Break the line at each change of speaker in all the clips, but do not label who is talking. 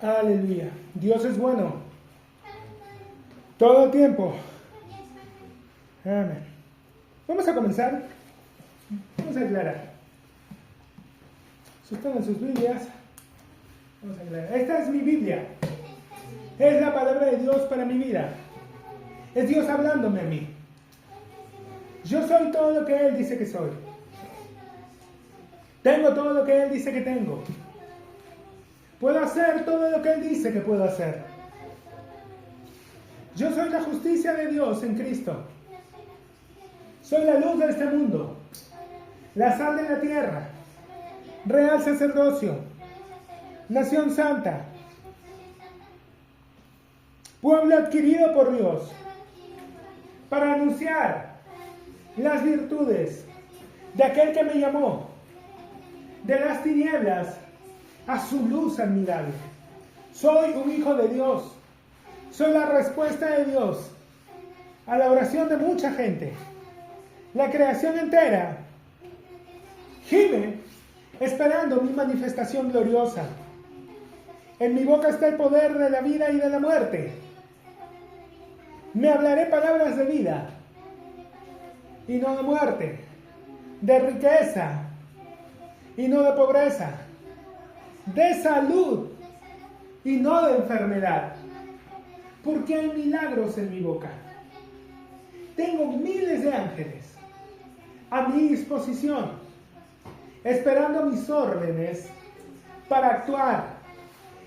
Aleluya. Dios es bueno. Todo el tiempo. Amén. Vamos a comenzar. Vamos a aclarar. Sustengan sus Biblias. Vamos a aclarar. Esta es mi Biblia. Es la palabra de Dios para mi vida. Es Dios hablándome a mí. Yo soy todo lo que Él dice que soy. Tengo todo lo que Él dice que tengo. Puedo hacer todo lo que Él dice que puedo hacer. Yo soy la justicia de Dios en Cristo. Soy la luz de este mundo. La sal de la tierra. Real sacerdocio. Nación santa. Pueblo adquirido por Dios. Para anunciar las virtudes de aquel que me llamó de las tinieblas a su luz admirable. Soy un hijo de Dios. Soy la respuesta de Dios a la oración de mucha gente. La creación entera gime esperando mi manifestación gloriosa. En mi boca está el poder de la vida y de la muerte. Me hablaré palabras de vida y no de muerte, de riqueza y no de pobreza, de salud y no de enfermedad, porque hay milagros en mi boca. Tengo miles de ángeles a mi disposición, esperando mis órdenes para actuar.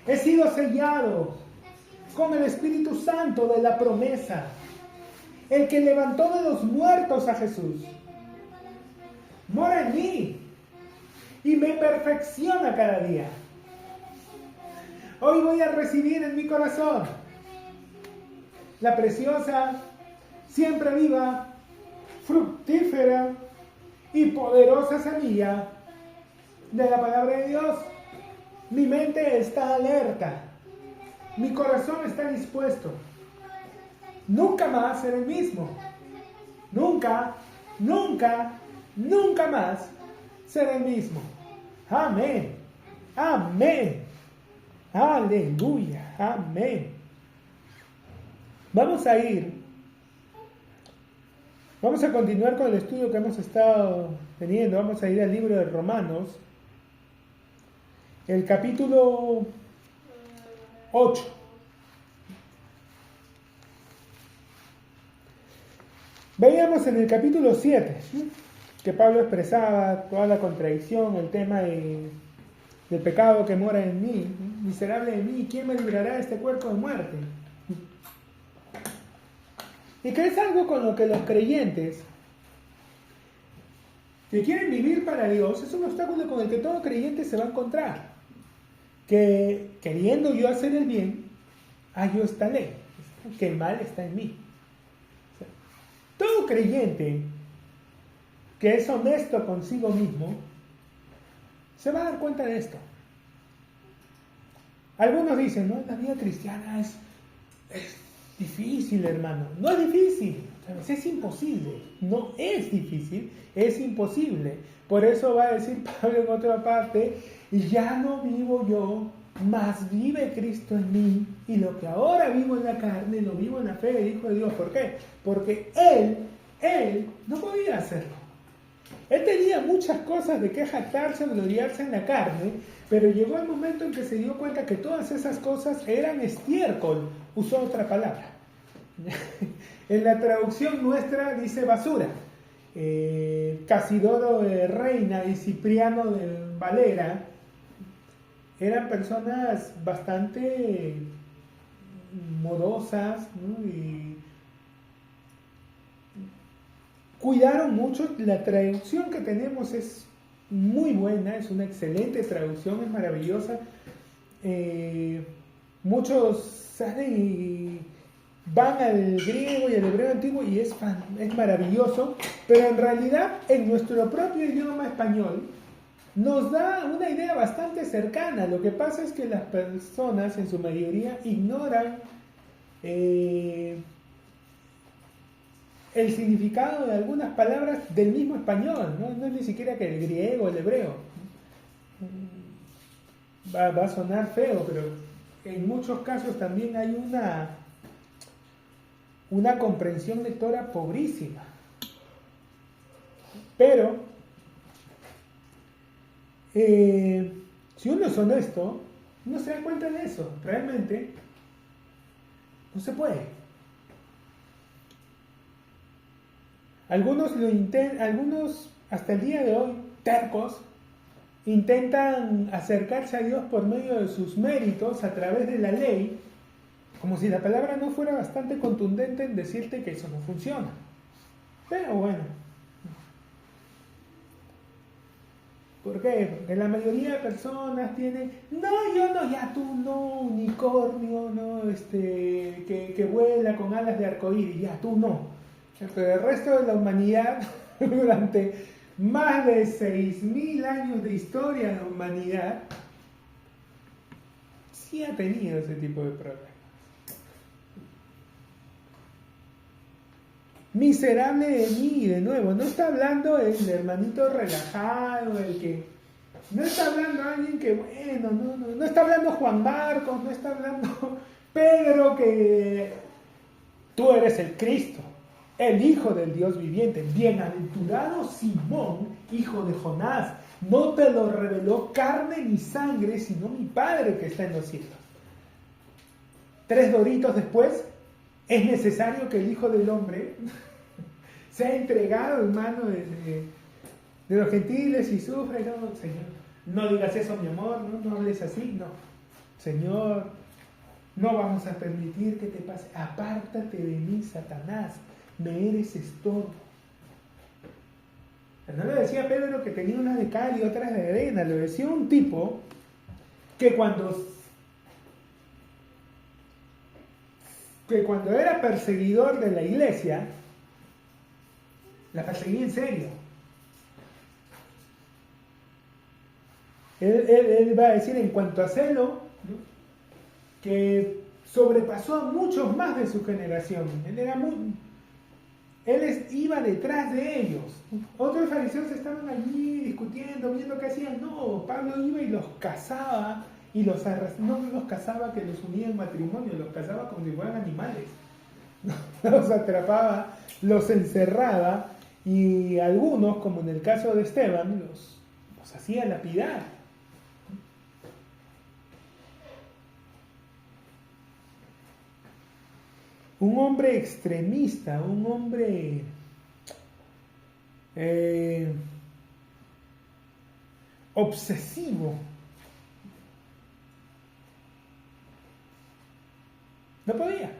He sido sellado con el Espíritu Santo de la promesa, el que levantó de los muertos a Jesús. Mora en mí y me perfecciona cada día. Hoy voy a recibir en mi corazón la preciosa, siempre viva, fructífera y poderosa semilla de la palabra de Dios. Mi mente está alerta. Mi corazón está dispuesto. Nunca más seré el mismo. Nunca, nunca, nunca más seré el mismo. Amén. Amén. Aleluya. Amén. Vamos a continuar con el estudio que hemos estado teniendo. Vamos a ir al libro de Romanos, el capítulo 8. Veíamos en el capítulo 7 que Pablo expresaba toda la contradicción, el tema del pecado que mora en mí. Miserable de mí, ¿quién me librará de este cuerpo de muerte? Y que es algo con lo que los creyentes que quieren vivir para Dios, es un obstáculo con el que todo creyente se va a encontrar. Que queriendo yo hacer el bien, hallo esta ley, que el mal está en mí. O sea, todo creyente que es honesto consigo mismo se va a dar cuenta de esto. Algunos dicen, no, la vida cristiana es difícil, hermano. No es difícil, ¿sabes? Es imposible. No es difícil, es imposible. Por eso va a decir Pablo en otra parte, y ya no vivo yo, mas vive Cristo en mí, y lo que ahora vivo en la carne, lo vivo en la fe del Hijo de Dios. ¿Por qué? Porque Él no podía hacerlo. Él tenía muchas cosas de que jactarse, gloriarse en la carne, pero llegó el momento en que se dio cuenta que todas esas cosas eran estiércol. Usó otra palabra. En la traducción nuestra dice basura. Casidoro de Reina y Cipriano de Valera eran personas bastante modosas, ¿no? Y cuidaron mucho. La traducción que tenemos es muy buena, es una excelente traducción, es maravillosa. Muchos salen y van al griego y al hebreo antiguo y es maravilloso, pero en realidad en nuestro propio idioma español nos da una idea bastante cercana. Lo que pasa es que las personas en su mayoría ignoran el significado de algunas palabras del mismo español, no es ni siquiera que el griego o el hebreo. Va a sonar feo, pero en muchos casos también hay una comprensión lectora pobrísima. Pero, si uno es honesto, uno se da cuenta de eso. Realmente, no se puede. Algunos hasta el día de hoy, tercos, intentan acercarse a Dios por medio de sus méritos a través de la ley, como si la palabra no fuera bastante contundente en decirte que eso no funciona. Pero bueno. ¿Por qué? Porque la mayoría de personas tienen, no, yo no, ya tú no, unicornio, no, que vuela con alas de arcoíris, ya tú no. Pero el resto de la humanidad, durante más de 6.000 años de historia de la humanidad, sí ha tenido ese tipo de problemas. Miserable de mí, de nuevo, no está hablando el hermanito relajado, el que... No está hablando alguien que, bueno, no está hablando Juan Marcos, no está hablando Pedro, que tú eres el Cristo, el Hijo del Dios viviente. Bienaventurado Simón, hijo de Jonás, no te lo reveló carne ni sangre, sino mi Padre que está en los cielos. 3 doritos después, es necesario que el Hijo del Hombre sea entregado en manos de los gentiles y sufra. No, Señor, no digas eso, mi amor, no hables así, no. Señor, no vamos a permitir que te pase. Apártate de mí, Satanás, me eres estorbo. No le decía Pedro que tenía una de cal y otras de arena, le decía un tipo que cuando era perseguidor de la iglesia, la perseguía en serio. Él va a decir en cuanto a celo, ¿no?, que sobrepasó a muchos más de su generación. Él iba detrás de ellos. Otros fariseos estaban allí discutiendo, viendo qué hacían. No, Pablo iba y los cazaba. Y no los cazaba que los unía en matrimonio, los cazaba como si fueran animales. Los atrapaba, los encerraba y algunos, como en el caso de Esteban, los hacía lapidar. Un hombre extremista, un hombre obsesivo. No podía.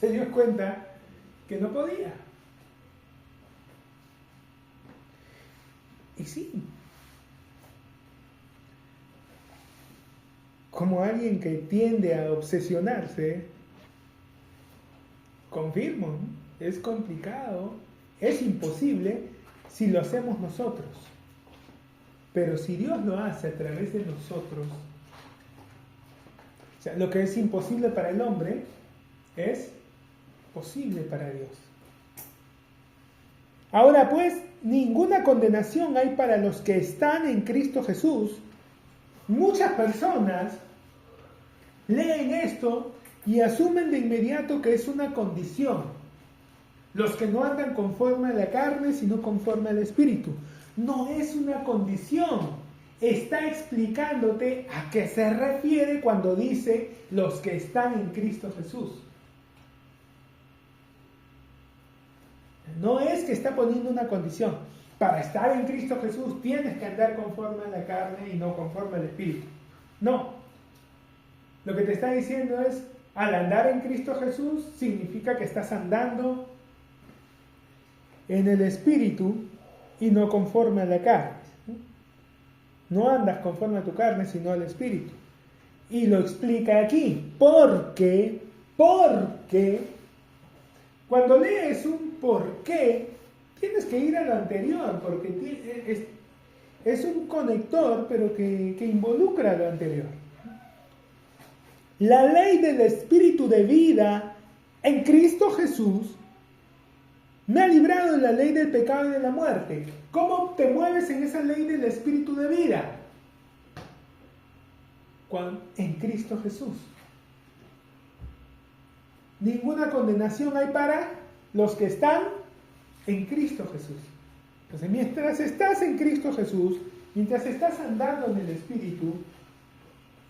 Se dio cuenta que no podía. Y sí, como alguien que tiende a obsesionarse, confirmo, es complicado, es imposible si lo hacemos nosotros. Pero si Dios lo hace a través de nosotros, o sea, lo que es imposible para el hombre es posible para Dios. Ahora pues, ninguna condenación hay para los que están en Cristo Jesús. Muchas personas leen esto y asumen de inmediato que es una condición. Los que no andan conforme a la carne, sino conforme al Espíritu. No es una condición. Está explicándote a qué se refiere cuando dice los que están en Cristo Jesús. No es que está poniendo una condición. Para estar en Cristo Jesús tienes que andar conforme a la carne y no conforme al Espíritu. No. Lo que te está diciendo es, al andar en Cristo Jesús significa que estás andando en el Espíritu y no conforme a la carne. No andas conforme a tu carne, sino al Espíritu. Y lo explica aquí. Porque cuando lees un por qué, tienes que ir a lo anterior, porque es un conector, pero que involucra lo anterior. La ley del Espíritu de vida en Cristo Jesús me ha librado de la ley del pecado y de la muerte. ¿Cómo te mueves en esa ley del Espíritu de vida? en Cristo Jesús. Ninguna condenación hay para los que están en Cristo Jesús. Entonces, mientras estás en Cristo Jesús, mientras estás andando en el Espíritu,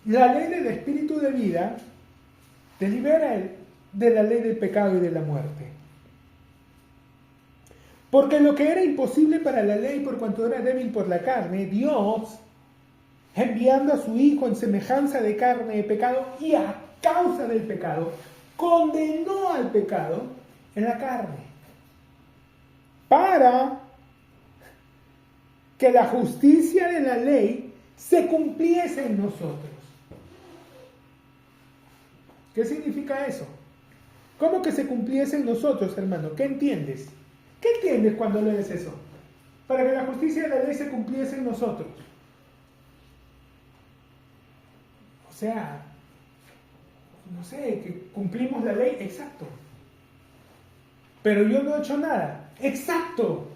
la ley del Espíritu de vida te libera de la ley del pecado y de la muerte. Porque lo que era imposible para la ley por cuanto era débil por la carne, Dios, enviando a su Hijo en semejanza de carne de pecado y a causa del pecado, condenó al pecado en la carne, para que la justicia de la ley se cumpliese en nosotros. ¿Qué significa eso? ¿Cómo que se cumpliese en nosotros, hermano? ¿Qué entiendes? ¿Qué entiendes cuando lees eso? Para que la justicia de la ley se cumpliese en nosotros. O sea, no sé, que cumplimos la ley, exacto. Pero yo no he hecho nada, exacto.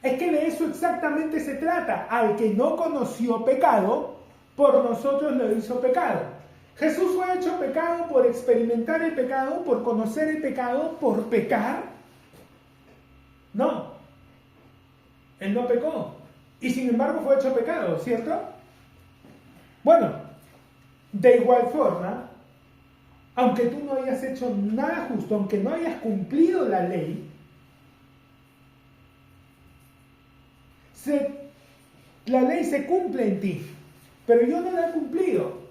Es que de eso exactamente se trata. Al que no conoció pecado, por nosotros lo hizo pecado. Jesús fue hecho pecado por experimentar el pecado, por conocer el pecado, por pecar. No. Él no pecó. Y sin embargo fue hecho pecado, ¿cierto? Bueno, de igual forma, aunque tú no hayas hecho nada justo, aunque no hayas cumplido la ley, la ley se cumple en ti, pero yo no la he cumplido.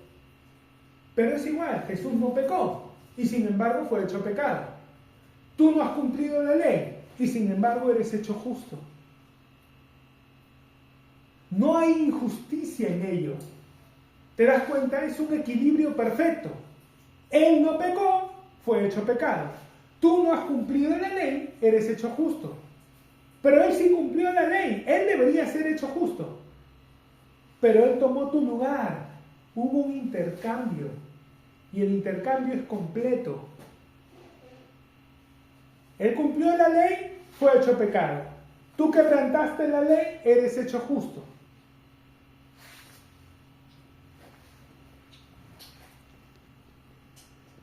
Pero es igual, Jesús no pecó y sin embargo fue hecho pecado. Tú no has cumplido la ley y sin embargo eres hecho justo. No hay injusticia en ello. ¿Te das cuenta? Es un equilibrio perfecto. Él no pecó, fue hecho pecado. Tú no has cumplido la ley, eres hecho justo. Pero él sí cumplió la ley, él debería ser hecho justo. Pero él tomó tu lugar. Hubo un intercambio. Y el intercambio es completo. Él cumplió la ley, fue hecho pecado. Tú quebrantaste la ley, eres hecho justo.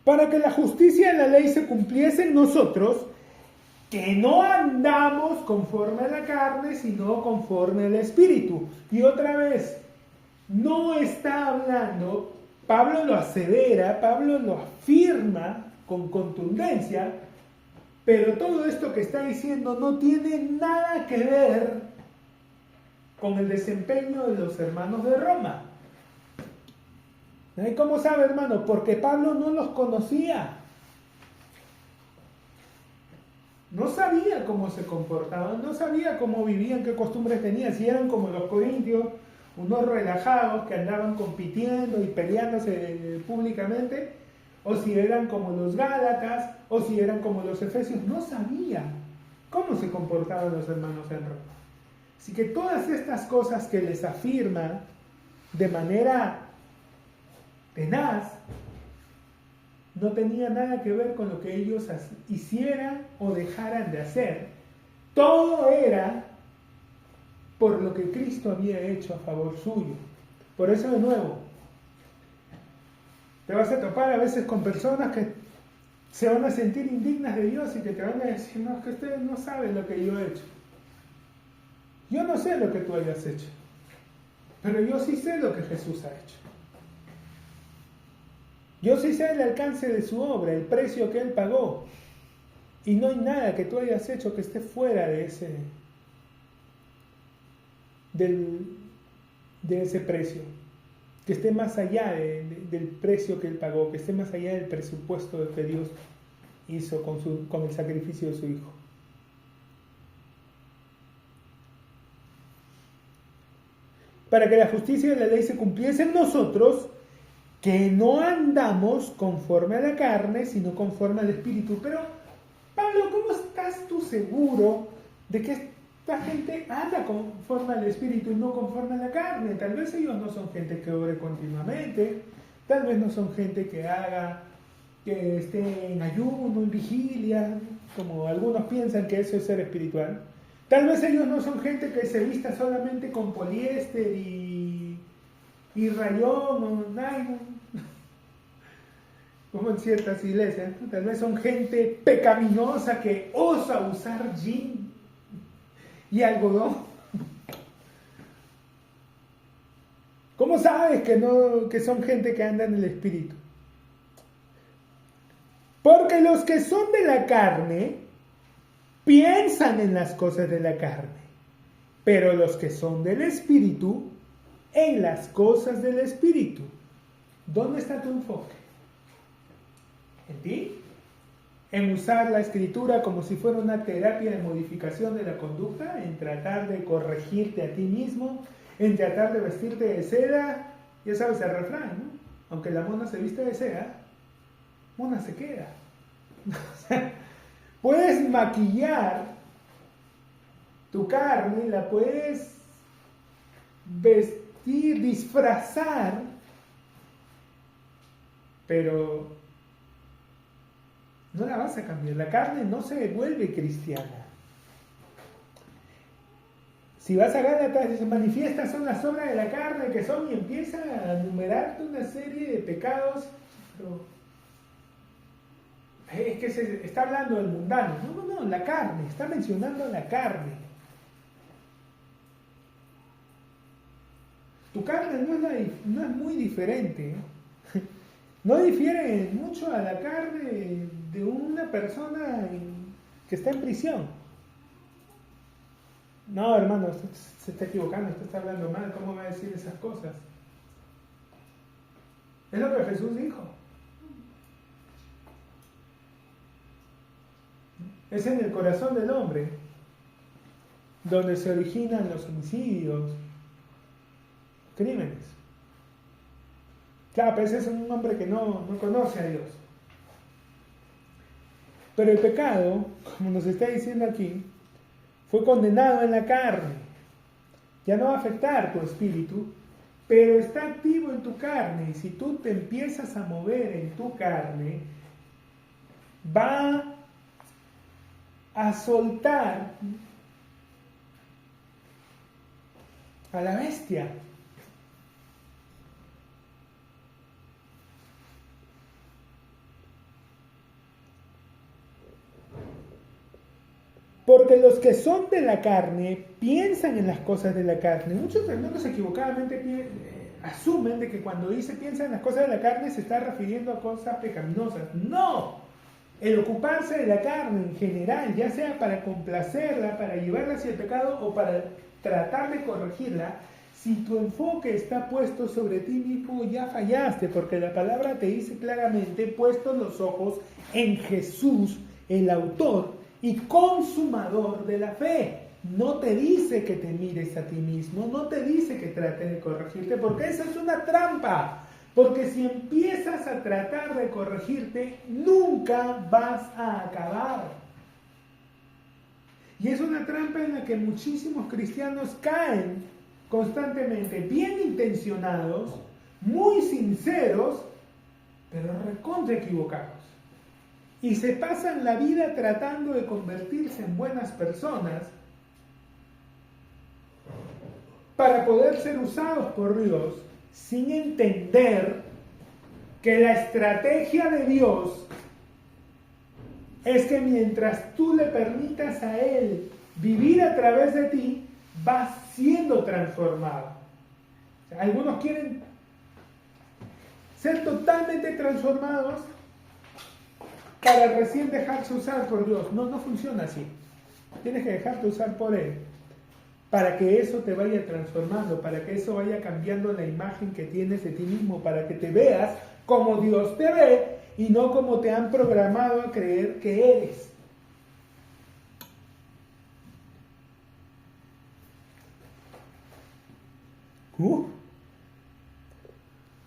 Para que la justicia de la ley se cumpliese en nosotros, que no andamos conforme a la carne, sino conforme al Espíritu. Y otra vez, no está hablando, Pablo lo asevera, Pablo lo afirma con contundencia, pero todo esto que está diciendo no tiene nada que ver con el desempeño de los hermanos de Roma. ¿Y cómo sabe, hermano? Porque Pablo no los conocía. No sabía cómo se comportaban, no sabía cómo vivían, qué costumbres tenían, si eran como los corintios, unos relajados que andaban compitiendo y peleándose públicamente, o si eran como los gálatas, o si eran como los efesios. No sabía cómo se comportaban los hermanos en Roma. Así que todas estas cosas que les afirma de manera tenaz, no tenía nada que ver con lo que ellos hicieran o dejaran de hacer. Todo era por lo que Cristo había hecho a favor suyo. Por eso, de nuevo, te vas a topar a veces con personas que se van a sentir indignas de Dios y que te van a decir, no, es que ustedes no saben lo que yo he hecho. Yo no sé lo que tú hayas hecho, pero yo sí sé lo que Jesús ha hecho. Yo sí sé el alcance de su obra, el precio que Él pagó. Y no hay nada que tú hayas hecho que esté fuera de ese precio. Que esté más allá del precio que Él pagó, que esté más allá del presupuesto que Dios hizo con el sacrificio de su Hijo. Para que la justicia de la ley se cumpliese en nosotros, que no andamos conforme a la carne, sino conforme al Espíritu. Pero, Pablo, ¿cómo estás tú seguro de que esta gente anda conforme al Espíritu y no conforme a la carne? Tal vez ellos no son gente que ore continuamente, tal vez no son gente que esté en ayuno, en vigilia, como algunos piensan que eso es ser espiritual. Tal vez ellos no son gente que se vista solamente con poliéster y y rayón, como en ciertas iglesias, tal vez son gente pecaminosa que osa usar jean y algodón. ¿Cómo sabes que son gente que anda en el espíritu? Porque los que son de la carne piensan en las cosas de la carne, pero los que son del espíritu, en las cosas del espíritu. ¿Dónde está tu enfoque? ¿En ti? ¿En usar la escritura como si fuera una terapia de modificación de la conducta? ¿En tratar de corregirte a ti mismo? ¿En tratar de vestirte de seda? Ya sabes el refrán, ¿no? Aunque la mona se viste de seda, mona se queda. O sea, puedes maquillar tu carne, la puedes vestir, disfrazar, pero no la vas a cambiar. La carne no se vuelve cristiana. Si vas a Gálatas, se manifiestas son las obras de la carne que son, y empieza a enumerarte una serie de pecados. Pero es que se está hablando del mundano. No, la carne, está mencionando la carne. Tu carne no es muy diferente. No difiere mucho a la carne de una persona que está en prisión. No, hermano, usted se está equivocando, usted está hablando mal, ¿cómo va a decir esas cosas? Es lo que Jesús dijo. Es en el corazón del hombre donde se originan los homicidios, crímenes. Claro, pero ese es un hombre que no conoce a Dios. Pero el pecado, como nos está diciendo aquí, fue condenado en la carne. Ya no va a afectar tu espíritu, pero está activo en tu carne. Y si tú te empiezas a mover en tu carne, va a soltar a la bestia. Porque los que son de la carne piensan en las cosas de la carne. Muchos hermanos equivocadamente asumen de que cuando dice piensa en las cosas de la carne se está refiriendo a cosas pecaminosas. ¡No! El ocuparse de la carne en general, ya sea para complacerla, para llevarla hacia el pecado o para tratar de corregirla, si tu enfoque está puesto sobre ti mismo, ya fallaste, porque la palabra te dice claramente, puestos los ojos en Jesús, el autor y consumador de la fe. No te dice que te mires a ti mismo, no te dice que trates de corregirte, porque esa es una trampa. Porque si empiezas a tratar de corregirte, nunca vas a acabar. Y es una trampa en la que muchísimos cristianos caen constantemente, bien intencionados, muy sinceros, pero recontra equivocados. Y se pasan la vida tratando de convertirse en buenas personas para poder ser usados por Dios, sin entender que la estrategia de Dios es que mientras tú le permitas a Él vivir a través de ti, vas siendo transformado. Algunos quieren ser totalmente transformados para recién dejarse usar por Dios. No funciona así. Tienes que dejarte usar por Él para que eso te vaya transformando, para que eso vaya cambiando la imagen que tienes de ti mismo, para que te veas como Dios te ve y no como te han programado a creer que eres.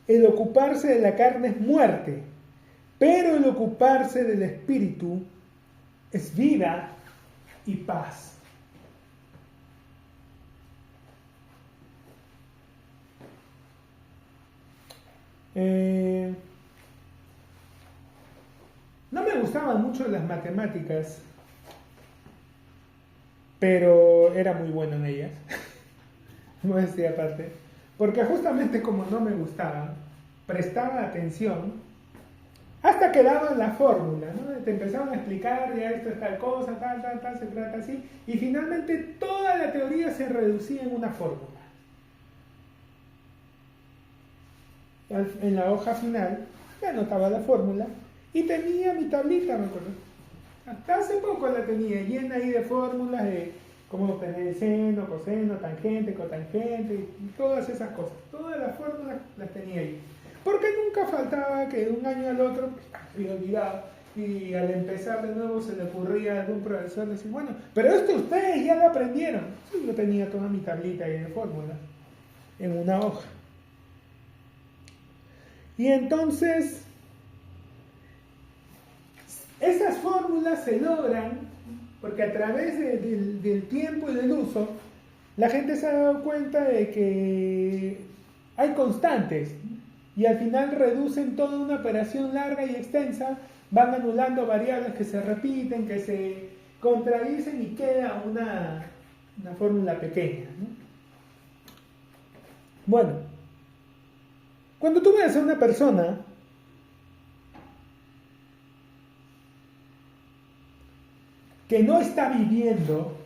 El ocuparse de la carne es muerte, pero el ocuparse del espíritu es vida y paz. No me gustaban mucho las matemáticas, pero era muy bueno en ellas. No decía aparte. porque justamente como no me gustaba, prestaba atención hasta que daban la fórmula, ¿no? Te empezaban a explicar, ya esto es tal cosa, tal, se trata así, y finalmente toda la teoría se reducía en una fórmula. En la hoja final, me anotaba la fórmula y tenía mi tablita, me acuerdo. Hasta hace poco la tenía llena ahí de fórmulas de cómo obtener seno, coseno, tangente, cotangente, y todas esas cosas. Todas las fórmulas las tenía ahí. Porque nunca faltaba que de un año al otro, había olvidado, y al empezar de nuevo se le ocurría a algún profesor decir, bueno, pero esto ustedes ya lo aprendieron. Sí, yo tenía toda mi tablita ahí de fórmulas en una hoja. Y entonces, esas fórmulas se logran porque a través del tiempo y del uso, la gente se ha dado cuenta de que hay constantes y al final reducen toda una operación larga y extensa, van anulando variables que se repiten, que se contradicen y queda una fórmula pequeña, ¿no? Bueno, cuando tú ves a una persona que no está viviendo,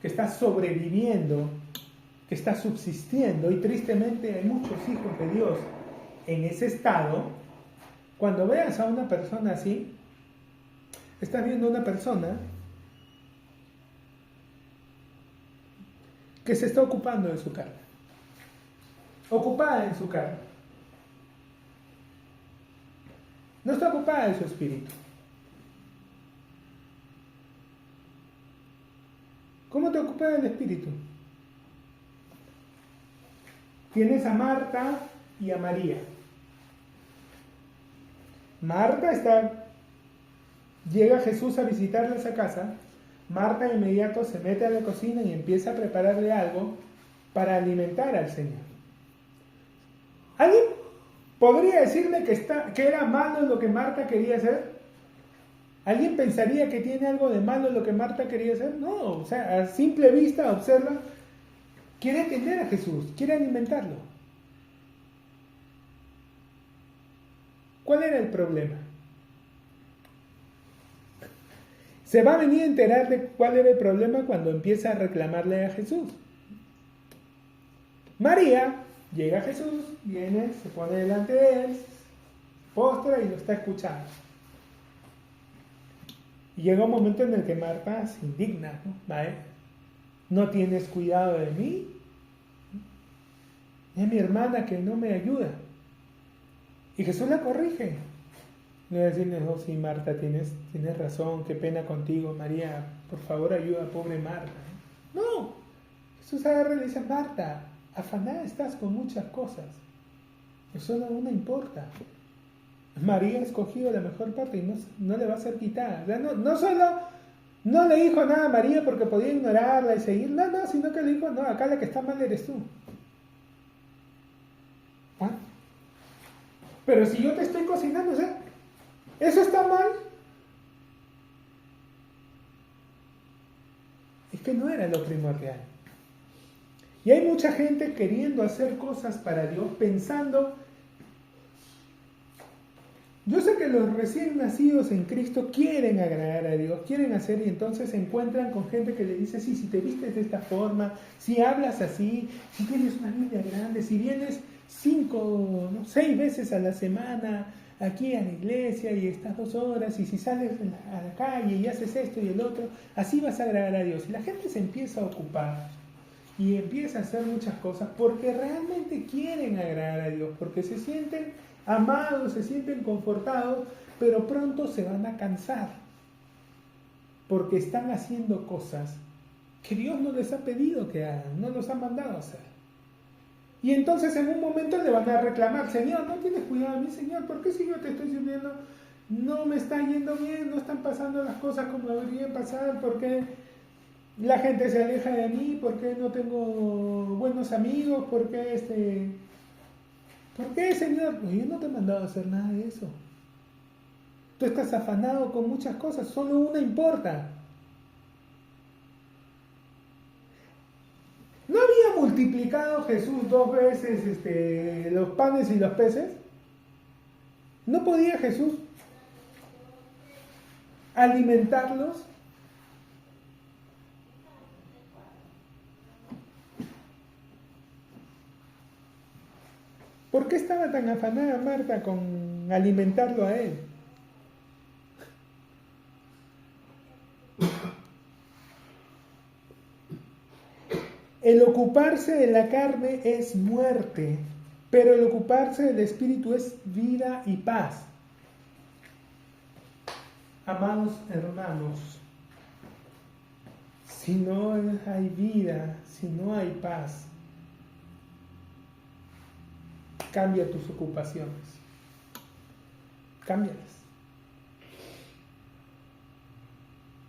que está sobreviviendo, que está subsistiendo, y tristemente hay muchos hijos de Dios en ese estado, cuando veas a una persona así, estás viendo a una persona que se está ocupando de su carne, ocupada en su carne, no está ocupada de su espíritu. ¿Cómo te ocupas del espíritu? Tienes a Marta y a María. Marta llega Jesús a visitarla a esa casa. Marta de inmediato se mete a la cocina y empieza a prepararle algo para alimentar al Señor. ¿Alguien podría decirle que era malo lo que Marta quería hacer? ¿Alguien pensaría que tiene algo de malo lo que Marta quería hacer? No, o sea, a simple vista observa, quiere atender a Jesús, quiere alimentarlo. ¿Cuál era el problema? Se va a venir a enterar de cuál era el problema cuando empieza a reclamarle a Jesús. María llega a Jesús, viene, se pone delante de él, postra y lo está escuchando. Y llega un momento en el que Marta se indigna, ¿no? ¿No tienes cuidado de mí? Es mi hermana que no me ayuda. Y Jesús la corrige. Le va a decir, no, sí, Marta, tienes razón, qué pena contigo, María, por favor ayuda a pobre Marta. No, Jesús agarra y le dice, Marta, afanada estás con muchas cosas, solo una importa. María ha escogido la mejor parte y no le va a ser quitada. O sea, no solo no le dijo nada a María porque podía ignorarla y seguir, no, sino que le dijo, no, acá la que está mal eres tú. ¿Ah? Pero si yo te estoy cocinando, o sea, ¿eso está mal? Es que no era lo primordial. Y hay mucha gente queriendo hacer cosas para Dios, pensando. Yo sé que los recién nacidos en Cristo quieren agradar a Dios, quieren hacer, y entonces se encuentran con gente que le dice, sí, si te vistes de esta forma, si hablas así, si tienes una Biblia grande, si vienes 6 veces a la semana aquí a la iglesia y estás 2 horas, y si sales a la calle y haces esto y el otro, así vas a agradar a Dios. Y la gente se empieza a ocupar y empieza a hacer muchas cosas porque realmente quieren agradar a Dios, porque se sienten amados, se sienten confortados, pero pronto se van a cansar porque están haciendo cosas que Dios no les ha pedido que hagan, no los ha mandado a hacer. Y entonces en un momento le van a reclamar, Señor, no tienes cuidado de mí, Señor, ¿por qué si yo te estoy sirviendo no me está yendo bien, no están pasando las cosas como deberían pasar? ¿Por qué la gente se aleja de mí? ¿Por qué no tengo buenos amigos? ¿Por qué ¿Por qué, Señor? Pues yo no te he mandado a hacer nada de eso. Tú estás afanado con muchas cosas, solo una importa. No había multiplicado Jesús 2 veces los panes y los peces? ¿No podía Jesús alimentarlos? ¿Por qué estaba tan afanada Marta con alimentarlo a él? El ocuparse de la carne es muerte, pero el ocuparse del espíritu es vida y paz. Amados hermanos, si no hay vida, si no hay paz, cambia tus ocupaciones. Cámbialas.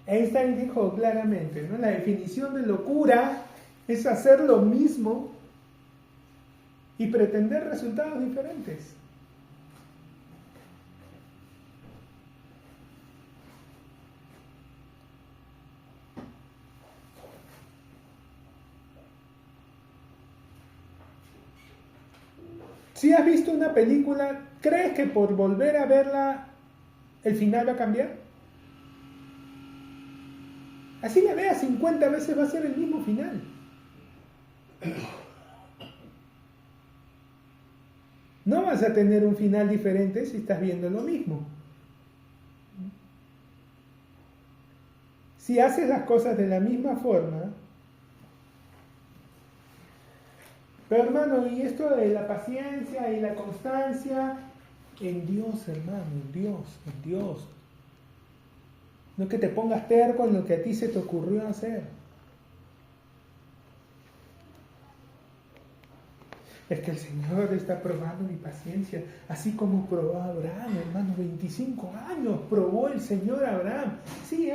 Einstein dijo claramente, ¿no? La definición de locura es hacer lo mismo y pretender resultados diferentes. Si has visto una película, ¿crees que por volver a verla el final va a cambiar? Así la veas 50 veces va a ser el mismo final. No vas a tener un final diferente si estás viendo lo mismo. Si haces las cosas de la misma forma. Pero hermano, y esto de la paciencia y la constancia, en Dios, hermano, en Dios. No que te pongas terco en lo que a ti se te ocurrió hacer. Es que el Señor está probando mi paciencia, así como probó a Abraham, hermano, 25 años probó el Señor a Abraham. Sí,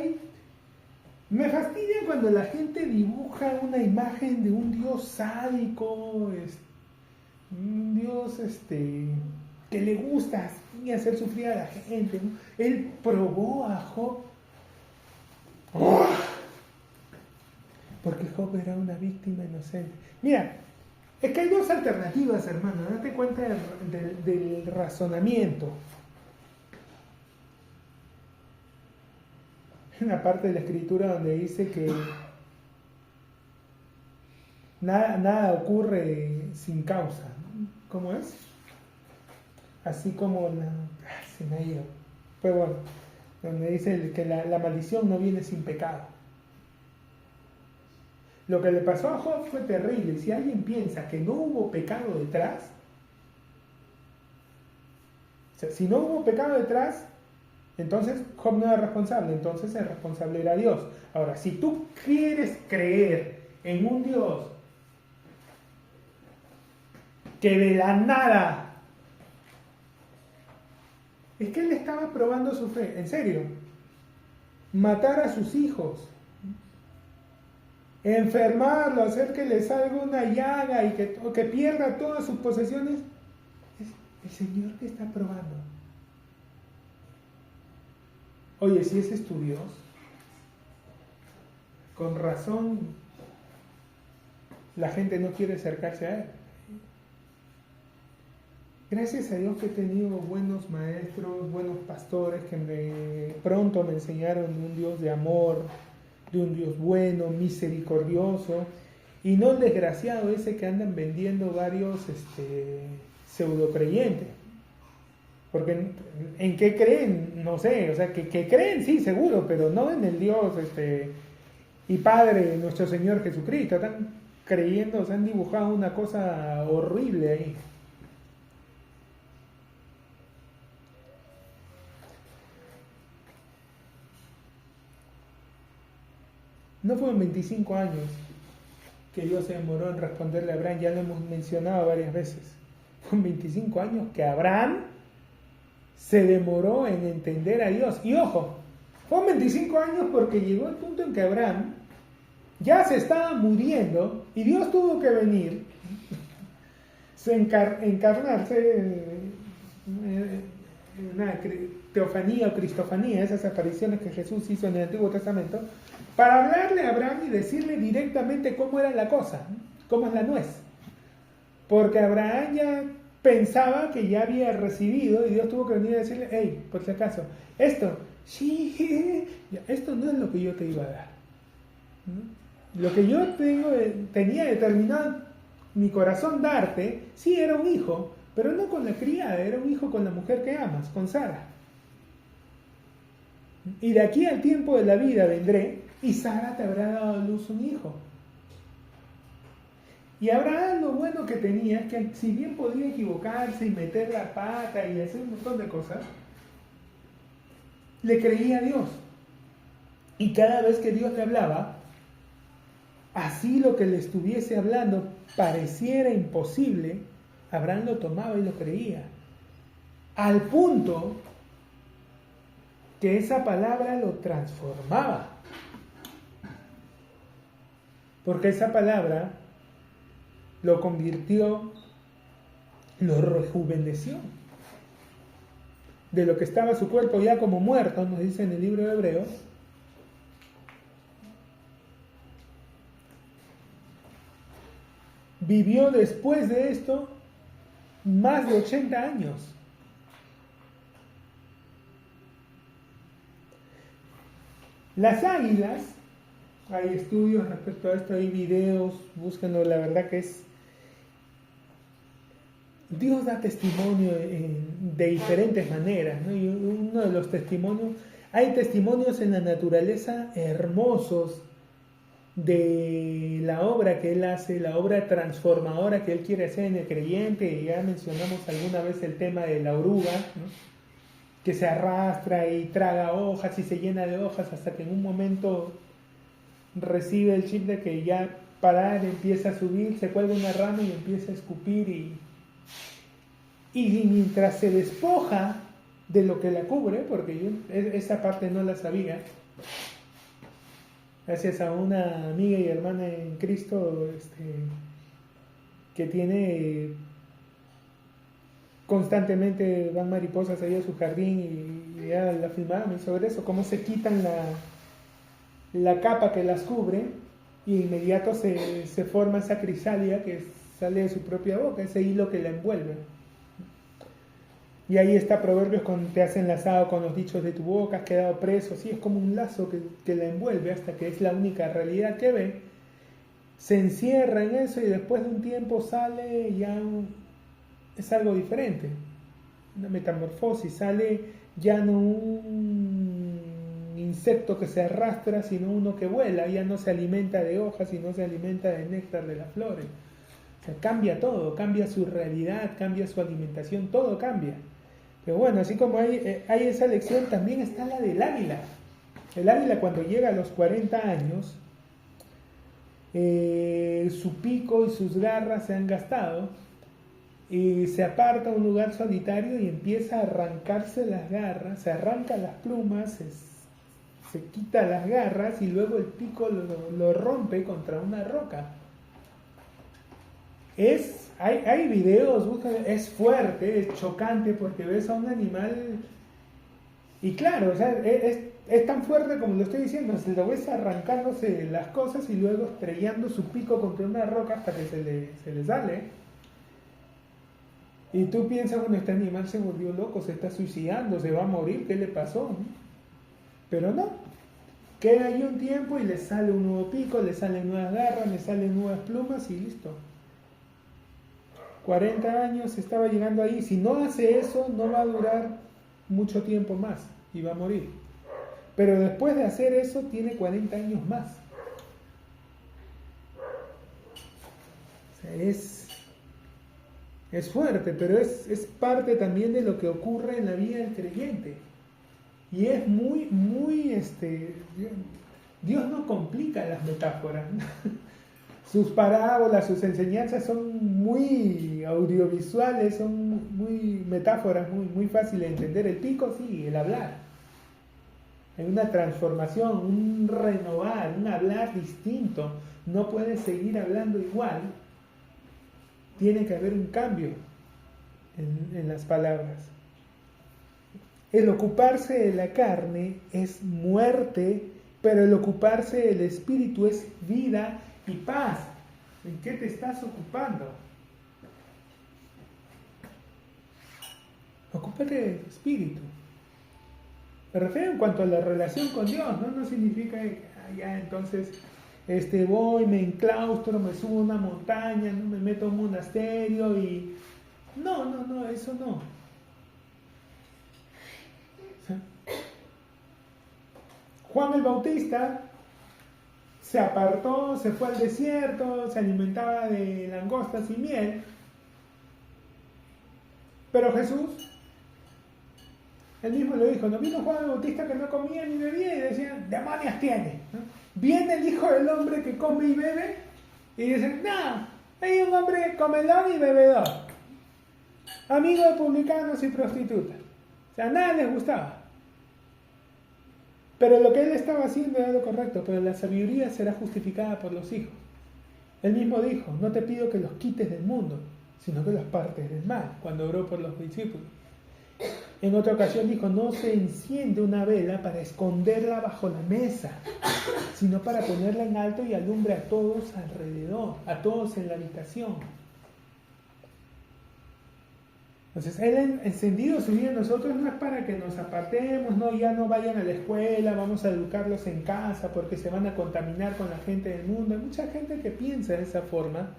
me fastidia cuando la gente dibuja una imagen de un Dios sádico, un Dios que le gusta así hacer sufrir a la gente, ¿no? Él probó a Job. Porque Job era una víctima inocente. Mira, es que hay dos alternativas, hermano. Date cuenta del razonamiento. Hay una parte de la escritura donde dice que nada ocurre sin causa. ¿Cómo es? Así como se me ha ido. Pero bueno, donde dice que la maldición no viene sin pecado. Lo que le pasó a Job fue terrible. Si alguien piensa que no hubo pecado detrás, o sea, si no hubo pecado detrás, entonces Job no era responsable, entonces el responsable era Dios. Ahora, si tú quieres creer en un Dios que de la nada, es que él estaba probando su fe, en serio, matar a sus hijos, enfermarlo, hacer que le salga una llaga y que pierda todas sus posesiones, es el Señor que está probando. Oye, si ese es tu Dios, con razón la gente no quiere acercarse a Él. Gracias a Dios que he tenido buenos maestros, buenos pastores que pronto me enseñaron de un Dios de amor, de un Dios bueno, misericordioso, y no el desgraciado ese que andan vendiendo varios pseudo creyentes. Porque ¿en qué creen? No sé, o sea, que creen, sí, seguro, pero no en el Dios y Padre nuestro Señor Jesucristo. Están creyendo, se han dibujado una cosa horrible ahí. No fueron 25 años que Dios se demoró en responderle a Abraham, ya lo hemos mencionado varias veces. Fueron 25 años que Abraham se demoró en entender a Dios. Y ojo, fueron 25 años porque llegó el punto en que Abraham ya se estaba muriendo y Dios tuvo que venir, encarnarse en una teofanía o cristofanía, esas apariciones que Jesús hizo en el Antiguo Testamento, para hablarle a Abraham y decirle directamente cómo era la cosa, cómo es la nuez. porque Abraham ya pensaba que ya había recibido y Dios tuvo que venir a decirle, hey, por si acaso, esto no es lo que yo te iba a dar. Lo que yo tenía determinado en mi corazón darte, sí era un hijo, pero no con la criada, era un hijo con la mujer que amas, con Sara. Y de aquí al tiempo de la vida vendré y Sara te habrá dado a luz un hijo. Y Abraham lo bueno que tenía es que si bien podía equivocarse y meter la pata y hacer un montón de cosas, le creía a Dios. Y cada vez que Dios le hablaba, así lo que le estuviese hablando pareciera imposible, Abraham lo tomaba y lo creía. Al punto que esa palabra lo transformaba. Porque esa palabra lo convirtió, lo rejuveneció. De lo que estaba su cuerpo ya como muerto, nos dice en el libro de Hebreos, vivió después de esto más de 80 años. Las águilas, hay estudios respecto a esto, hay videos, búsquenlo, la verdad que es... Dios da testimonio de diferentes maneras, ¿no? Y uno de los testimonios, hay testimonios en la naturaleza hermosos de la obra que Él hace, la obra transformadora que Él quiere hacer en el creyente. Ya mencionamos alguna vez el tema de la oruga, ¿no? Que se arrastra y traga hojas y se llena de hojas hasta que en un momento recibe el chip de que ya parar, empieza a subir, se cuelga una rama y empieza a escupir y mientras se despoja de lo que la cubre, porque yo esa parte no la sabía, gracias a una amiga y hermana en Cristo que tiene constantemente, van mariposas ahí a su jardín y ya la filmaron sobre eso, cómo se quitan la capa que las cubre y de inmediato se forma esa crisálida que sale de su propia boca, ese hilo que la envuelve. Y ahí está Proverbios, cuando te has enlazado con los dichos de tu boca, has quedado preso, sí, es como un lazo que la envuelve hasta que es la única realidad que ve, se encierra en eso y después de un tiempo sale ya es algo diferente, una metamorfosis, sale ya no un insecto que se arrastra, sino uno que vuela, ya no se alimenta de hojas, sino se alimenta de néctar de las flores. O sea, cambia todo, cambia su realidad, cambia su alimentación, todo cambia. Pero bueno, así como hay esa lección, también está la del águila. El águila cuando llega a los 40 años, su pico y sus garras se han gastado y se aparta a un lugar solitario y empieza a arrancarse las garras, se arranca las plumas, se quita las garras y luego el pico lo rompe contra una roca. Hay videos, es fuerte, es chocante porque ves a un animal y claro, o sea, es tan fuerte como lo estoy diciendo, se lo ves arrancándose las cosas y luego estrellando su pico contra una roca hasta que se le sale. Y tú piensas, bueno, este animal se volvió loco, se está suicidando, se va a morir, ¿qué le pasó? Pero no, queda ahí un tiempo y le sale un nuevo pico, le salen nuevas garras, le salen nuevas plumas y listo. 40 años estaba llegando ahí, si no hace eso no va a durar mucho tiempo más y va a morir. Pero después de hacer eso tiene 40 años más. O sea, es fuerte, pero es parte también de lo que ocurre en la vida del creyente. Y es muy, Dios no complica las metáforas. Sus parábolas, sus enseñanzas son muy audiovisuales, son muy metáforas, muy fáciles de entender. El pico, sí, el hablar. Hay una transformación, un renovar, un hablar distinto. No puedes seguir hablando igual. Tiene que haber un cambio en las palabras. El ocuparse de la carne es muerte, pero el ocuparse del espíritu es vida y paz. ¿En qué te estás ocupando? Padre del Espíritu. Me refiero en cuanto a la relación con Dios, ¿no? No significa que ya entonces voy, me enclaustro, me subo a una montaña, ¿no? Me meto a un monasterio y... No, eso no. Juan el Bautista se apartó, se fue al desierto, se alimentaba de langostas y miel. Pero Jesús, él mismo lo dijo, no vino Juan el Bautista que no comía ni bebía y decían, demonios tiene, ¿no? Viene el Hijo del Hombre que come y bebe y dicen, no, hay un hombre comelón y bebedor, amigo de publicanos y prostitutas. O sea, nada les gustaba. Pero lo que él estaba haciendo era lo correcto, pero la sabiduría será justificada por los hijos. Él mismo dijo, no te pido que los quites del mundo, sino que los partes del mal, cuando oró por los discípulos. En otra ocasión dijo, no se enciende una vela para esconderla bajo la mesa, sino para ponerla en alto y alumbre a todos alrededor, a todos en la habitación. Entonces, Él ha encendido su vida en nosotros no es para que nos apartemos, no, ya no vayan a la escuela, vamos a educarlos en casa porque se van a contaminar con la gente del mundo. Hay mucha gente que piensa de esa forma,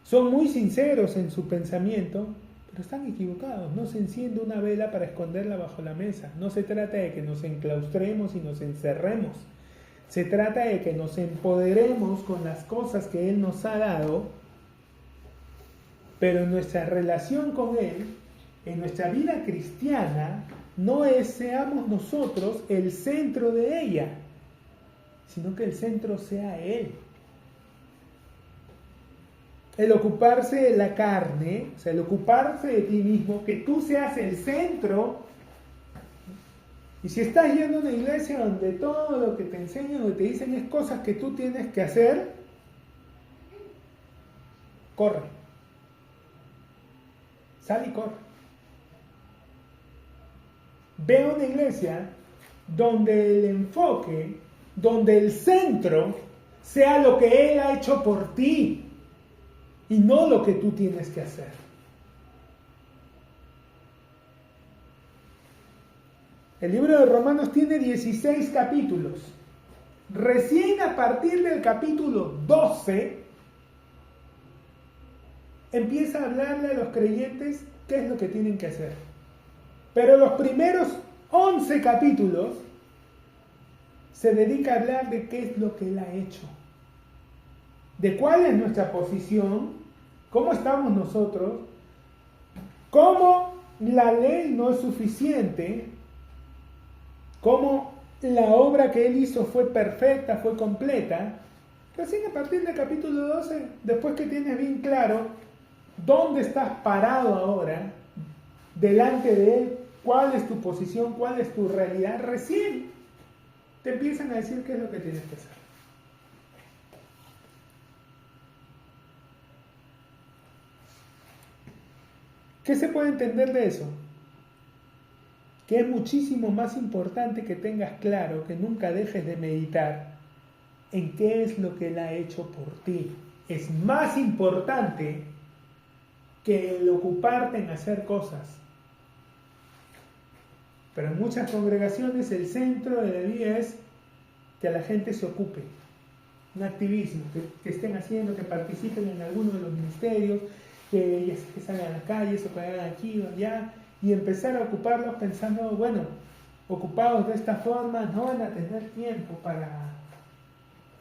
son muy sinceros en su pensamiento, pero están equivocados. No se enciende una vela para esconderla bajo la mesa. No se trata de que nos enclaustremos y nos encerremos. Se trata de que nos empoderemos con las cosas que Él nos ha dado, pero en nuestra relación con Él, en nuestra vida cristiana, no seamos nosotros el centro de ella, sino que el centro sea Él. El ocuparse de la carne, o sea, el ocuparse de ti mismo, que tú seas el centro. Y si estás yendo a una iglesia donde todo lo que te enseñan, donde te dicen es cosas que tú tienes que hacer, corre. Sal y corre. Ve a una iglesia donde el enfoque, donde el centro sea lo que Él ha hecho por ti y no lo que tú tienes que hacer. El libro de Romanos tiene 16 capítulos. Recién a partir del capítulo 12 empieza a hablarle a los creyentes qué es lo que tienen que hacer. Pero los primeros 11 capítulos se dedica a hablar de qué es lo que Él ha hecho, de cuál es nuestra posición, cómo estamos nosotros, cómo la ley no es suficiente, cómo la obra que Él hizo fue perfecta, fue completa. Recién a partir del capítulo 12, después que tienes bien claro dónde estás parado ahora, delante de Él, cuál es tu posición, cuál es tu realidad, recién te empiezan a decir qué es lo que tienes que hacer. ¿Qué se puede entender de eso? Que es muchísimo más importante que tengas claro, que nunca dejes de meditar en qué es lo que Él ha hecho por ti. Es más importante que el ocuparte en hacer cosas. Pero en muchas congregaciones el centro de la vida es que la gente se ocupe. Un activismo, que estén haciendo, que participen en alguno de los ministerios, que salgan a la calle, se hagan aquí o allá, y empezar a ocuparlos pensando, bueno, ocupados de esta forma no van a tener tiempo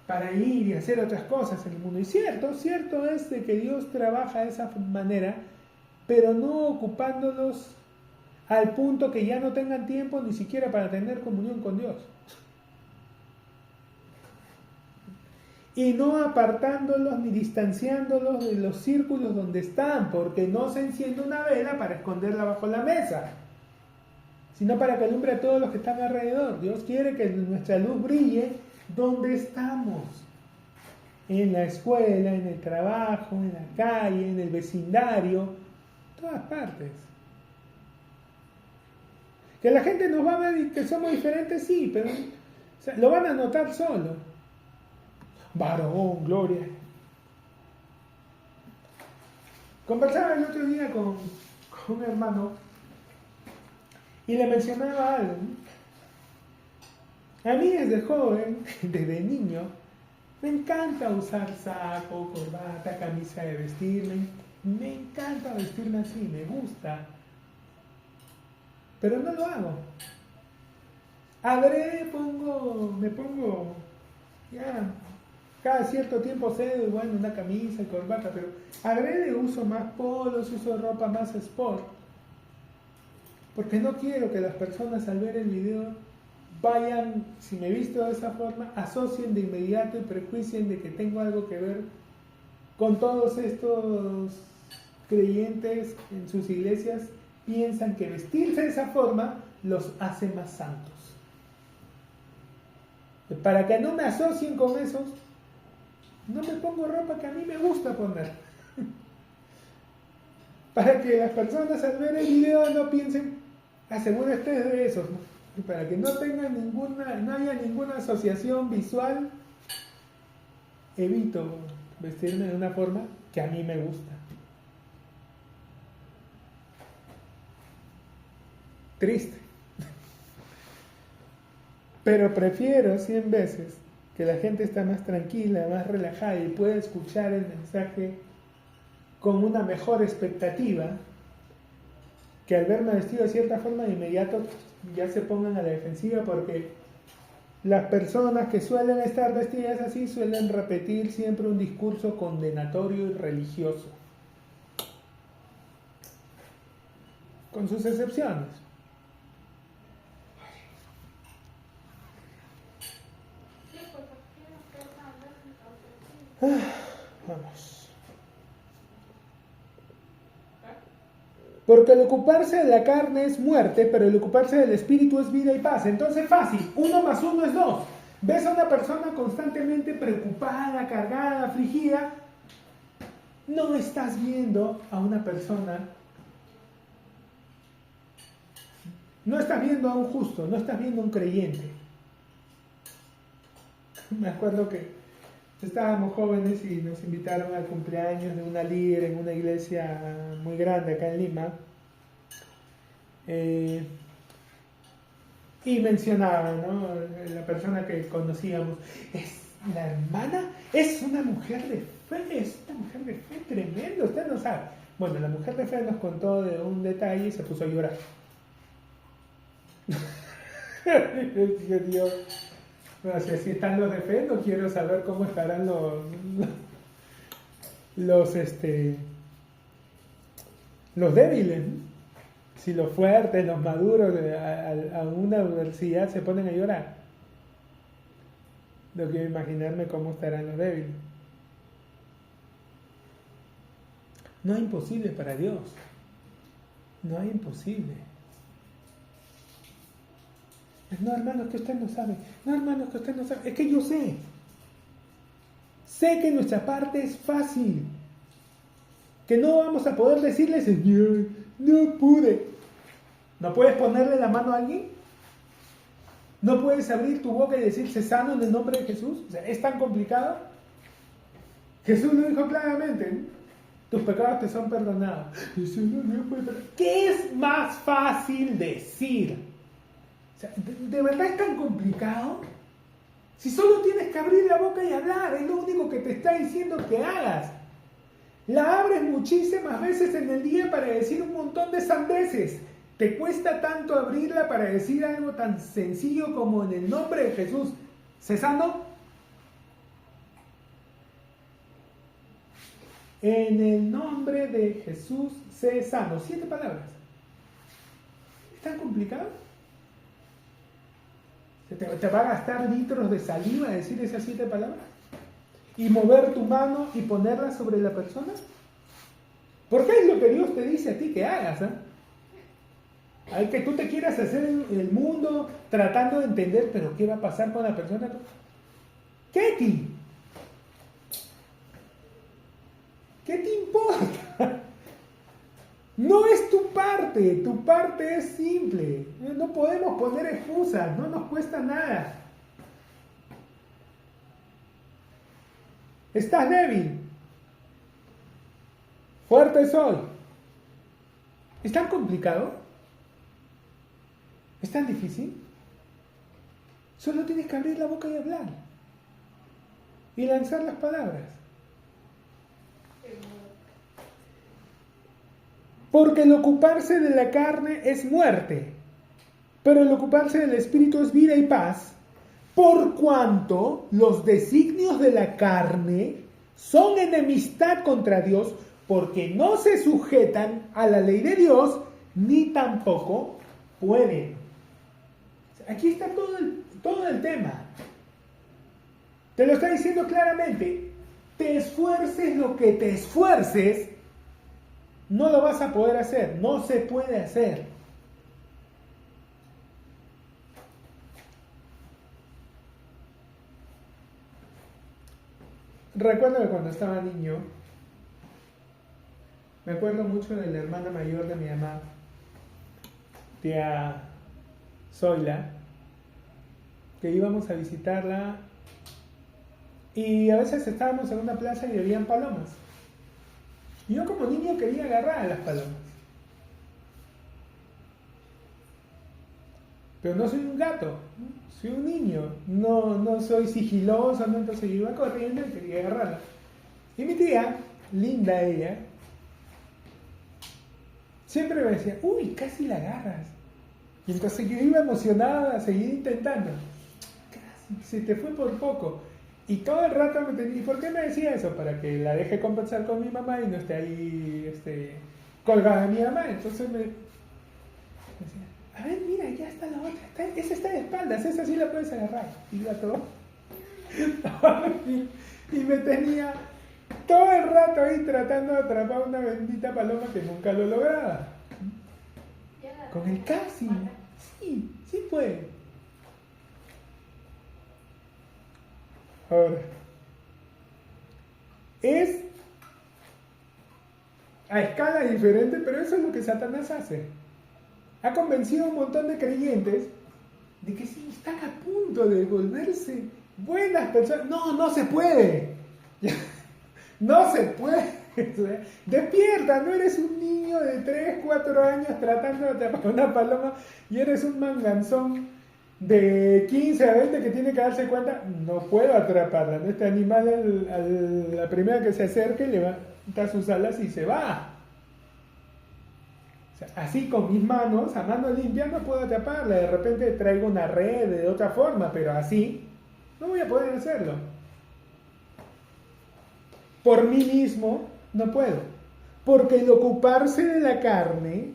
para ir y hacer otras cosas en el mundo. Y cierto es de que Dios trabaja de esa manera, pero no ocupándolos al punto que ya no tengan tiempo ni siquiera para tener comunión con Dios. Y no apartándolos ni distanciándolos de los círculos donde están, porque no se enciende una vela para esconderla bajo la mesa, sino para que alumbre a todos los que están alrededor. Dios quiere que nuestra luz brille donde estamos, en la escuela, en el trabajo, en la calle, en el vecindario, en todas partes. Que la gente nos va a ver y que somos diferentes, sí, pero lo van a notar solo. Varón, gloria. Conversaba el otro día con un hermano Y le mencionaba algo, ¿no? A mí desde joven, desde niño, me encanta usar saco, corbata, camisa de vestir, me encanta vestirme así, me gusta, pero no lo hago. Me pongo, ya, cada cierto tiempo cedo, bueno, una camisa y corbata, pero adrede uso más polos, uso ropa más sport, porque no quiero que las personas al ver el video vayan, si me visto de esa forma, asocien de inmediato y prejuicien de que tengo algo que ver con todos estos creyentes en sus iglesias, piensan que vestirse de esa forma los hace más santos. Para que no me asocien con esos, no me pongo ropa que a mí me gusta poner. Para que las personas al ver el video no piensen, seguro este es de esos, ¿no? Y para que no haya ninguna asociación visual, evito vestirme de una forma que a mí me gusta. Triste. Pero prefiero 100 veces que la gente está más tranquila, más relajada y pueda escuchar el mensaje con una mejor expectativa, que al verme vestido de cierta forma de inmediato ya se pongan a la defensiva, porque las personas que suelen estar vestidas así suelen repetir siempre un discurso condenatorio y religioso, con sus excepciones. Vamos. Porque el ocuparse de la carne es muerte, pero el ocuparse del espíritu es vida y paz. Entonces fácil, 1 más 1 es 2. Ves a una persona constantemente preocupada, cargada, afligida, no estás viendo a una persona, no estás viendo a un justo, no estás viendo a un creyente. Me acuerdo que estábamos jóvenes y nos invitaron al cumpleaños de una líder en una iglesia muy grande acá en Lima. Y mencionaba, ¿no?, la persona que conocíamos, la hermana es una mujer de fe tremenda, usted no sabe. Bueno, la mujer de fe nos contó de un detalle y se puso a llorar. Dije, Dios, no, si así están los de fe, no quiero saber cómo estarán los débiles, ¿no? Si los fuertes, los maduros a una universidad se ponen a llorar, no quiero imaginarme cómo estarán los débiles. No hay imposible para Dios. No hay imposible. No, hermanos, que usted no sabe. No, hermanos, que usted no sabe. Es que yo sé. Sé que nuestra parte es fácil. Que no vamos a poder decirle, Señor, no pude. ¿No puedes ponerle la mano a alguien? ¿No puedes abrir tu boca y decirse sano en el nombre de Jesús? O sea, ¿es tan complicado? Jesús lo dijo claramente, ¿no? Tus pecados te son perdonados. ¿Qué es más fácil decir? O sea, ¿de verdad es tan complicado? Si solo tienes que abrir la boca y hablar, es lo único que te está diciendo que hagas. La abres muchísimas veces en el día para decir un montón de sandeces. ¿Te cuesta tanto abrirla para decir algo tan sencillo como en el nombre de Jesús, sé sano? En el nombre de Jesús, sé sano. 7 palabras. ¿Es tan complicado? ¿Te va a gastar litros de saliva decir esas 7 palabras? ¿Y mover tu mano y ponerla sobre la persona? Porque es lo que Dios te dice a ti que hagas, ¿eh? Hay que tú te quieras hacer el mundo tratando de entender, pero ¿qué va a pasar con la persona? ¿Qué ti? ¿Qué te importa? No es tu parte es simple. No podemos poner excusas, no nos cuesta nada. ¿Estás débil? Fuerte soy. ¿Es tan complicado? ¿Es tan difícil? Solo tienes que abrir la boca y hablar. Y lanzar las palabras. Porque el ocuparse de la carne es muerte, pero el ocuparse del espíritu es vida y paz, por cuanto los designios de la carne son enemistad contra Dios, porque no se sujetan a la ley de Dios, ni tampoco pueden. Aquí está todo el tema. Te lo está diciendo claramente. Te esfuerces lo que te esfuerces, no lo vas a poder hacer. No se puede hacer. Recuerdo que cuando estaba niño, me acuerdo mucho de la hermana mayor de mi mamá, tía Zoila, que íbamos a visitarla y a veces estábamos en una plaza y habían palomas. Y yo como niño quería agarrar a las palomas. Pero no soy un gato, soy un niño, no soy sigiloso, ¿no? Entonces yo iba corriendo y quería agarrarla. Y mi tía, linda ella, siempre me decía, uy, casi la agarras. Y entonces yo iba emocionada a seguir intentando. Casi, se te fue por poco. Y todo el rato me tenía, ¿y por qué me decía eso? Para que la deje conversar con mi mamá y no esté ahí colgada mi mamá. Entonces me decía, a ver, mira, ya está la otra, esa está de espaldas, esa sí la puedes agarrar. Y ya todo. Y me tenía todo el rato ahí tratando de atrapar una bendita paloma que nunca lo lograba. Con el casi. Sí puede. Ahora, es a escala diferente, pero eso es lo que Satanás hace. Ha convencido a un montón de creyentes de que sí, están a punto de volverse buenas personas. No se puede. No se puede. Despierta, no eres un niño de 3, 4 años tratando de atrapar una paloma y eres un manganzón de 15 a 20 que tiene que darse cuenta, no puedo atraparla. Este animal, a la primera que se acerque, levanta sus alas y se va. O sea, así con mis manos, a mano limpia, no puedo atraparla. De repente traigo una red de otra forma, pero así no voy a poder hacerlo. Por mí mismo no puedo. Porque el ocuparse de la carne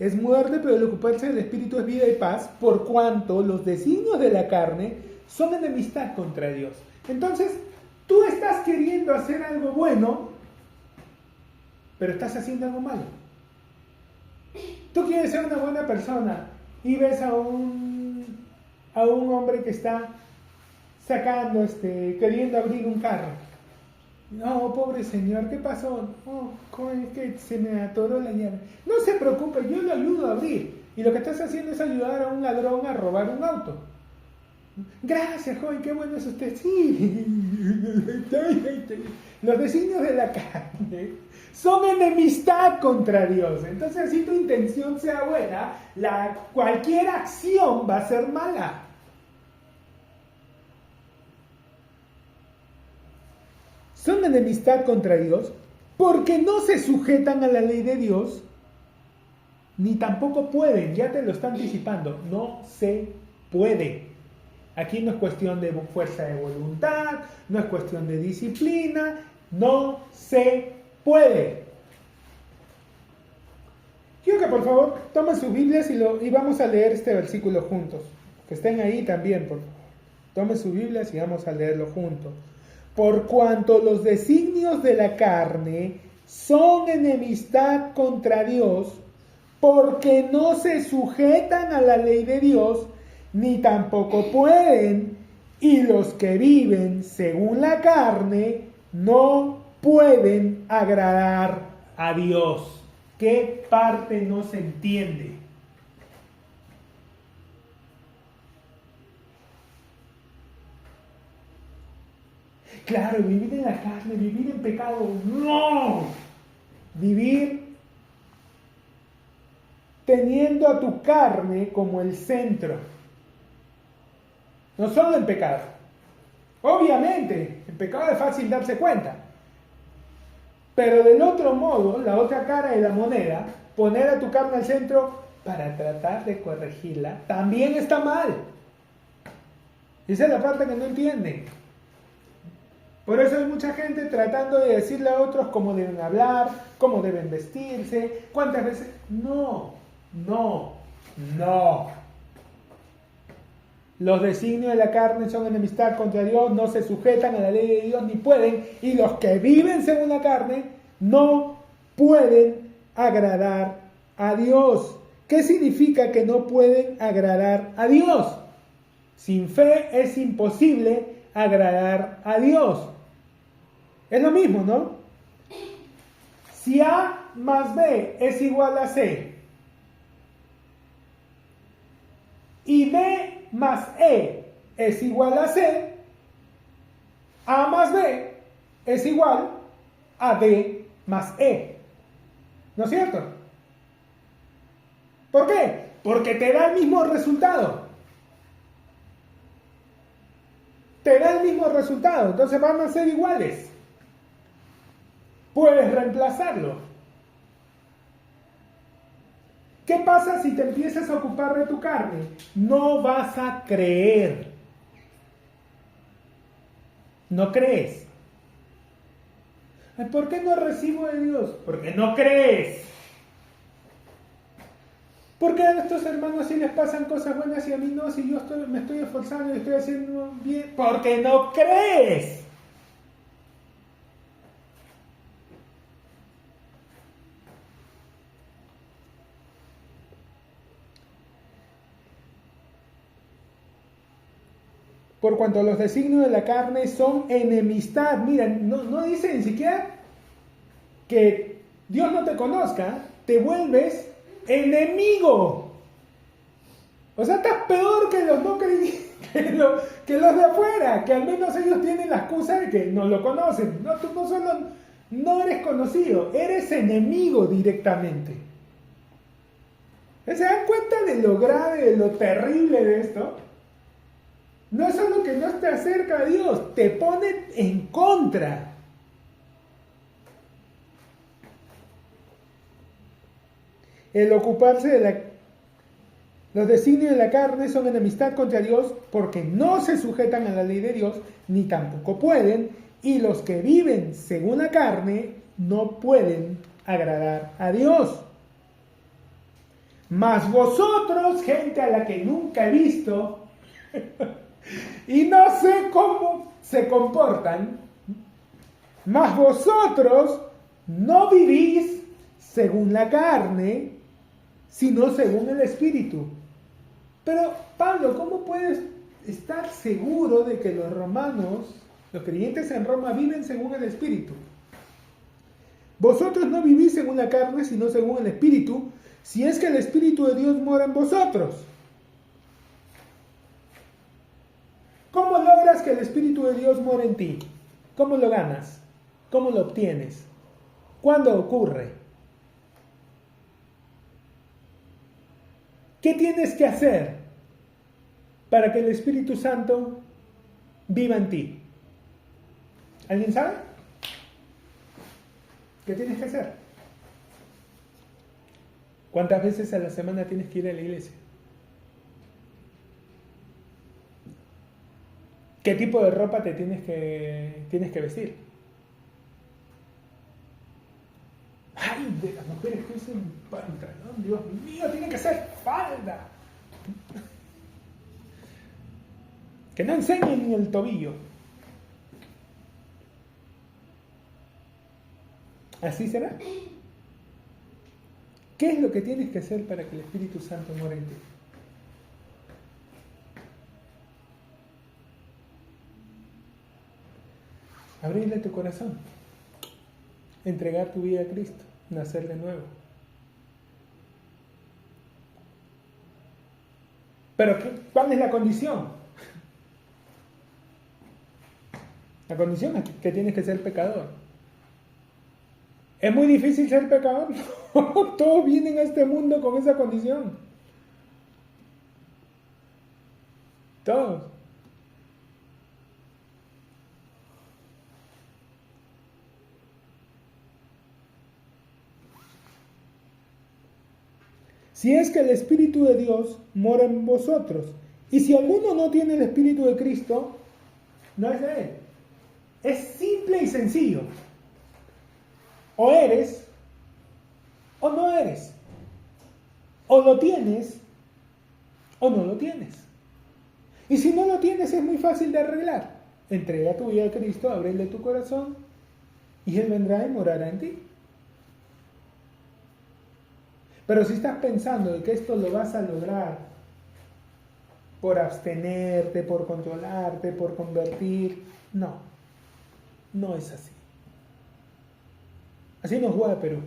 es muerte, pero el ocuparse del espíritu es vida y paz, por cuanto los designios de la carne son enemistad contra Dios. Entonces, tú estás queriendo hacer algo bueno, pero estás haciendo algo malo. Tú quieres ser una buena persona y ves a un hombre que está sacando, queriendo abrir un carro. No, pobre señor, ¿qué pasó? Oh, es que se me atoró la llave. No se preocupe, yo le ayudo a abrir. Y lo que estás haciendo es ayudar a un ladrón a robar un auto. Gracias, joven, qué bueno es usted. Sí. Los designios de la carne son enemistad contra Dios. Entonces, si tu intención sea buena, cualquier acción va a ser mala. Son enemistad contra Dios porque no se sujetan a la ley de Dios, ni tampoco pueden, ya te lo está anticipando, no se puede. Aquí no es cuestión de fuerza de voluntad, no es cuestión de disciplina, no se puede. Quiero que por favor tomen sus Biblias y vamos a leer este versículo juntos. Que estén ahí también, por favor. Tomen sus Biblias y vamos a leerlo juntos. Por cuanto los designios de la carne son enemistad contra Dios, porque no se sujetan a la ley de Dios, ni tampoco pueden, y los que viven según la carne no pueden agradar a Dios. ¿Qué parte no se entiende? Claro, vivir en la carne, vivir en pecado, no. Vivir teniendo a tu carne como el centro. No solo en pecado. Obviamente, en pecado es fácil darse cuenta. Pero del otro modo, la otra cara de la moneda, poner a tu carne al centro para tratar de corregirla, también está mal. Esa es la parte que no entienden. Por eso hay mucha gente tratando de decirle a otros cómo deben hablar, cómo deben vestirse, cuántas veces... No. Los designios de la carne son enemistad contra Dios, no se sujetan a la ley de Dios ni pueden, y los que viven según la carne no pueden agradar a Dios. ¿Qué significa que no pueden agradar a Dios? Sin fe es imposible agradar a Dios. Es lo mismo, ¿no? Si A más B es igual a C y B más E es igual a C, A más B es igual a D más E. ¿No es cierto? ¿Por qué? Porque te da el mismo resultado. Te da el mismo resultado, entonces van a ser iguales. Puedes reemplazarlo. ¿Qué pasa si te empiezas a ocupar de tu carne? No vas a creer. No crees. ¿Por qué no recibo de Dios? Porque no crees. ¿Por qué a estos hermanos sí les pasan cosas buenas y a mí no? Si yo me estoy esforzando y estoy haciendo bien. Porque no crees. Por cuanto los designios de la carne son enemistad. Mira, no dice ni siquiera que Dios no te conozca, te vuelves enemigo. O sea, estás peor que los no creyentes, que los de afuera, que al menos ellos tienen la excusa de que no lo conocen. No, tú no solo no eres conocido, eres enemigo directamente. ¿Se dan cuenta de lo grave, de lo terrible de esto? No es solo que no te acerca a Dios, te pone en contra. El ocuparse de los designios de la carne son enemistad contra Dios porque no se sujetan a la ley de Dios, ni tampoco pueden, y los que viven según la carne no pueden agradar a Dios. Mas vosotros, gente a la que nunca he visto, y no sé cómo se comportan, mas vosotros no vivís según la carne, sino según el Espíritu. Pero, Pablo, ¿cómo puedes estar seguro de que los romanos, los creyentes en Roma, viven según el Espíritu? Vosotros no vivís según la carne, sino según el Espíritu, si es que el Espíritu de Dios mora en vosotros. ¿Cómo logras que el Espíritu de Dios more en ti? ¿Cómo lo ganas? ¿Cómo lo obtienes? ¿Cuándo ocurre? ¿Qué tienes que hacer para que el Espíritu Santo viva en ti? ¿Alguien sabe? ¿Qué tienes que hacer? ¿Cuántas veces a la semana tienes que ir a la iglesia? ¿Qué tipo de ropa te tienes que vestir? ¡Ay, de las mujeres que usan pantalón! ¡Dios mío, tiene que ser falda! Que no enseñen ni el tobillo. ¿Así será? ¿Qué es lo que tienes que hacer para que el Espíritu Santo more en ti? Abrirle tu corazón, entregar tu vida a Cristo, nacer de nuevo. Pero ¿cuál es la condición? La condición es que tienes que ser pecador. ¿Es muy difícil ser pecador? Todos vienen a este mundo con esa condición. Todos. Si es que el Espíritu de Dios mora en vosotros. Y si alguno no tiene el Espíritu de Cristo, no es de él. Es simple y sencillo. O eres, o no eres. O lo tienes, o no lo tienes. Y si no lo tienes, es muy fácil de arreglar. Entrega tu vida a Cristo, ábrele tu corazón, y Él vendrá y morará en ti. Pero si estás pensando de que esto lo vas a lograr por abstenerte, por controlarte, por convertir, no es así. Así no juega Perú.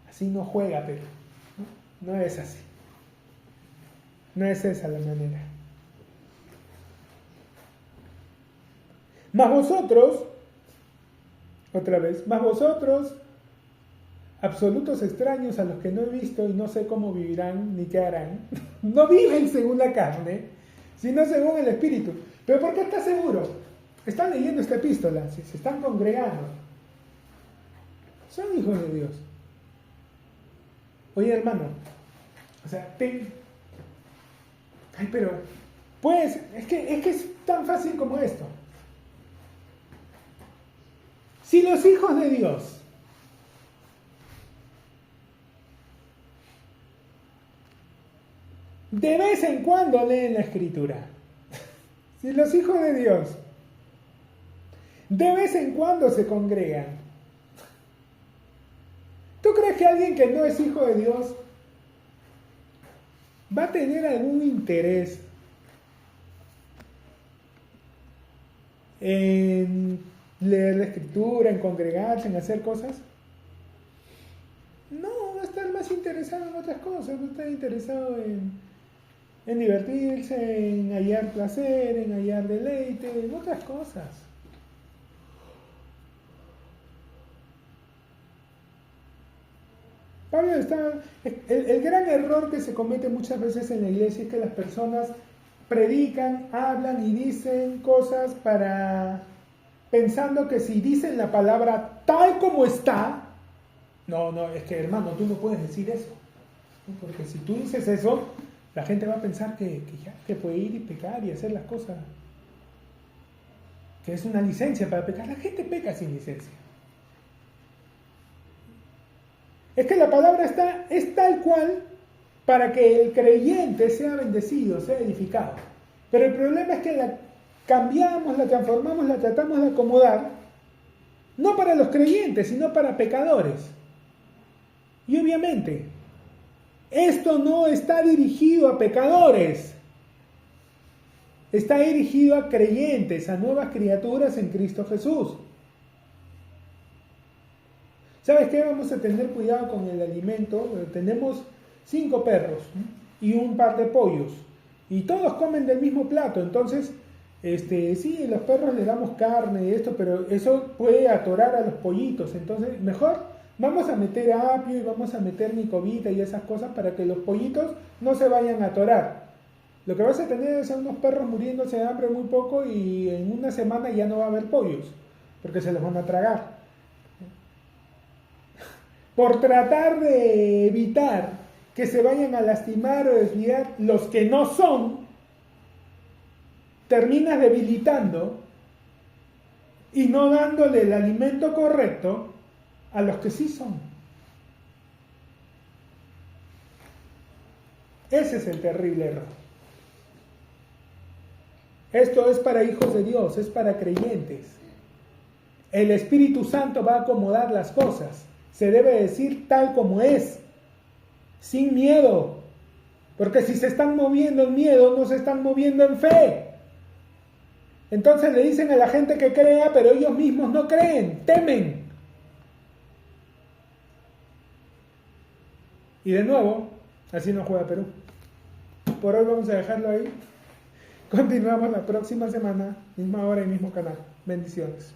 Así no juega Perú. No es así. No es esa la manera. Mas vosotros, otra vez, mas vosotros, absolutos extraños a los que no he visto y no sé cómo vivirán ni qué harán, no viven según la carne, sino según el Espíritu. ¿Pero por qué estás seguro? Están leyendo esta epístola, se están congregando. Son hijos de Dios. Oye, hermano, o sea, ay, pero, pues, es que es tan fácil como esto. Si los hijos de Dios de vez en cuando leen la Escritura, si los hijos de Dios de vez en cuando se congregan, ¿tú crees que alguien que no es hijo de Dios va a tener algún interés en leer la Escritura, en congregarse, en hacer cosas? No, va a estar más interesado en otras cosas, va a estar interesado en divertirse, en hallar placer, en hallar deleite, en otras cosas. Pablo está... El gran error que se comete muchas veces en la iglesia es que las personas predican, hablan y dicen cosas pensando que si dicen la palabra tal como está, no, es que hermano, tú no puedes decir eso, ¿no? Porque si tú dices eso, la gente va a pensar que puede ir y pecar y hacer las cosas, que es una licencia para pecar. La gente peca sin licencia. Es que la palabra es tal cual para que el creyente sea bendecido, sea edificado. Pero el problema es que la cambiamos, la transformamos, la tratamos de acomodar, no para los creyentes, sino para pecadores. Y obviamente, esto no está dirigido a pecadores, está dirigido a creyentes, a nuevas criaturas en Cristo Jesús. ¿Sabes qué? Vamos a tener cuidado con el alimento. Tenemos 5 perros y un par de pollos. Y todos comen del mismo plato. Entonces, sí, los perros les damos carne y esto, pero eso puede atorar a los pollitos. Entonces, mejor vamos a meter apio y vamos a meter micovita y esas cosas para que los pollitos no se vayan a atorar. Lo que vas a tener es a unos perros muriéndose de hambre muy poco y en una semana ya no va a haber pollos, porque se los van a tragar. Por tratar de evitar que se vayan a lastimar o desviar los que no son, terminas debilitando y no dándole el alimento correcto a los que sí son. Ese es el terrible error. Esto es para hijos de Dios, es para creyentes. El Espíritu Santo va a acomodar las cosas. Se debe decir tal como es, sin miedo, porque si se están moviendo en miedo, no se están moviendo en fe. Entonces le dicen a la gente que crea, pero ellos mismos no creen, temen. Y de nuevo, así no juega Perú. Por hoy vamos a dejarlo ahí. Continuamos la próxima semana, misma hora y mismo canal. Bendiciones.